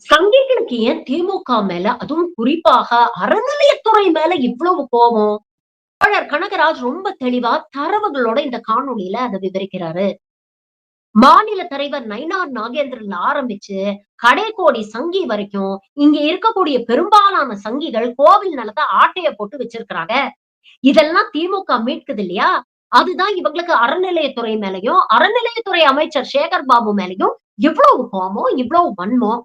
சங்கிகளுக்கு ஏன் திமுக மேல, அதுவும் குறிப்பாக அறநிலையத்துறை மேல இவ்வளவு கோபம்? தோழர் கனகராஜ் ரொம்ப தெளிவா தரவுகளோட இந்த காணொளியில அத விவரிக்கிறாரு. மாநில தலைவர் நயினார் நாகேந்திரன்ல ஆரம்பிச்சு கடைக்கோடி சங்கி வரைக்கும் இங்க இருக்கக்கூடிய பெரும்பாலான சங்கிகள் கோவில் நிலத்தை ஆட்டைய போட்டு வச்சிருக்கிறாங்க. இதெல்லாம் திமுக மீட்குது இல்லையா? அதுதான் இவங்களுக்கு அறநிலையத்துறை மேலயும், அறநிலையத்துறை அமைச்சர் சேகர் பாபு மேலயும் இவ்வளவு கோபம், இவ்வளவு வன்மம்.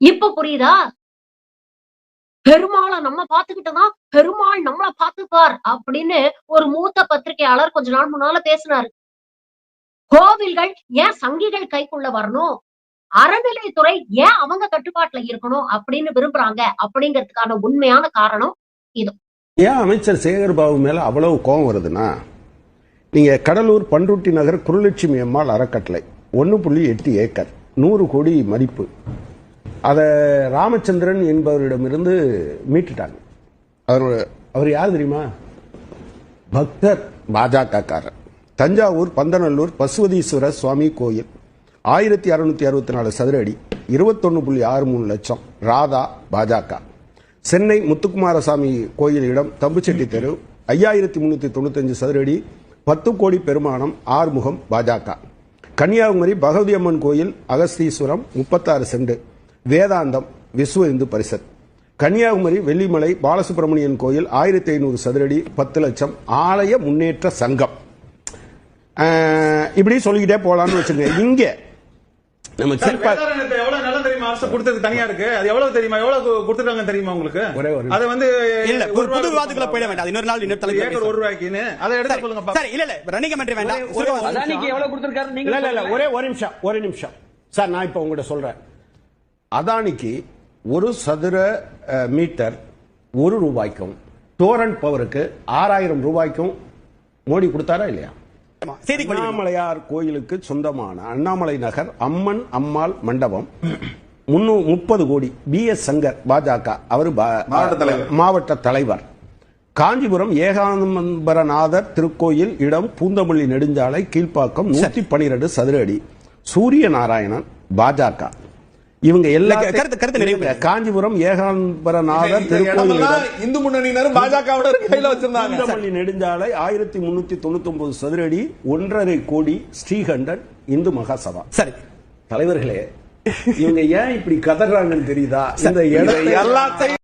இப்ப புரியுதா? பெருமாள நம்ம பாத்துக்கிட்டோம்னா, பெருமாள் நம்மள பாத்துப்பார் அப்படின்னு ஒரு மூத்த பத்திரிகையாளர் கொஞ்ச நாள் முன்னால பேசினாரு. கோவில்கள் ஏன் சங்கிகள் கைக்குள்ள வரணும்? அறநிலையத்துறை ஏன் அவங்க கட்டுப்பாட்டுல இருக்கணும் அப்படின்னு விரும்புறாங்க அப்படிங்கிறதுக்கான உண்மையான காரணம் இது. ஏன் அமைச்சர் சேகர் பாபு மேல அவ்வளவு கோபம் வருதுன்னா, நீங்க கடலூர் பண்ருட்டி நகர் குருலட்சுமி அம்மாள் அறக்கட்டளை 1.8 ஏக்கர் 100 கோடி மதிப்பு. அதை ராமச்சந்திரன் என்பவரிடமிருந்து மீட்டுட்டாங்க. அவர் யார் தெரியுமா? பக்தர், பாஜக காரர். தஞ்சாவூர் பந்தநல்லூர் பசுவதீஸ்வரர் சுவாமி கோயில் 1664 சதுர அடி 21.63 லட்சம். ராதா, பாஜக. சென்னை முத்துக்குமாரசாமி கோயில் இடம் தம்புச்செட்டி தெரு 5395 சதுர அடி 10 கோடி பெருமானம் ஆறுமுகம், பாஜக. கன்னியாகுமரி பகவதி அம்மன் கோயில் அகஸ்தீஸ்வரம் 36 சென்ட் வேதாந்தம் விஸ்வ இந்து பரிஷத். கன்னியாகுமரி வெள்ளிமலை பாலசுப்ரமணியன் கோயில் 1500 சதுரடி 10 லட்சம் ஆலய முன்னேற்ற சங்கம். இப்படி சொல்லிக்கிட்டே போலாம்னு வச்சுங்க. இங்க நம்ம எவ்வளவு நல்லா தெரியுமா? அரசு கொடுத்தது தனியா இருக்கு. அது எவ்வளவு தெரியுமா? எவ்வளவு கொடுத்துருக்காங்க தெரியுமா உங்களுக்கு? அது வந்து இல்ல புது விவாதத்துக்குள்ள போயிட வேண்டாம். இன்னொரு நாள் இன்னொரு தலைப்பு ஏக்கர் 1 ரூபாய்க்குன்னு அதை எடுத்து சொல்லுங்க. சார் இல்ல ரன்னிங் கமெண்ட்ரி வேண்டாம். அதானிக்கு எவ்வளவு கொடுத்திருக்காரு நீங்க? இல்ல ஒரு நிமிஷம் சார், நான் இப்ப உங்ககிட்ட சொல்றேன். அதானிக்கு 1 சதுர மீட்டர் 1 ரூபாய்க்கும், டோரண்ட் பவருக்கு 6000 ரூபாய்க்கும் மோடி கொடுத்தாரா இல்லையா? அண்ணாமலையார் கோயிலுக்கு சொந்தமான அண்ணாமலை நகர் அம்மன் அம்மாள் மண்டபம் 30 கோடி. BS சங்கர், பாஜக, அவர் மாவட்ட தலைவர். காஞ்சிபுரம் ஏகாம்பரநாதர் திருக்கோயில் இடம் பூந்தமல்லி நெடுஞ்சாலை கீழ்ப்பாக்கம் 112 சதுர அடி. சூரிய நாராயணன், பாஜக. இவங்க எல்லா காஞ்சிபுரம் ஏகாம்பரநாதர் திருக்கோயில் இந்து முன்னணியினரும் பாஜகவோட கையில வச்சிருந்தாங்க. பூந்தமல்லி நெடுஞ்சாலை 1399 சதுர அடி 1.5 கோடி. ஸ்ரீகண்டன், இந்து மகாசபா. சரி தலைவர்களே, இவங்க ஏன் இப்படி கதறாங்கன்னு தெரியுதா? இந்த எல்லாத்தையும்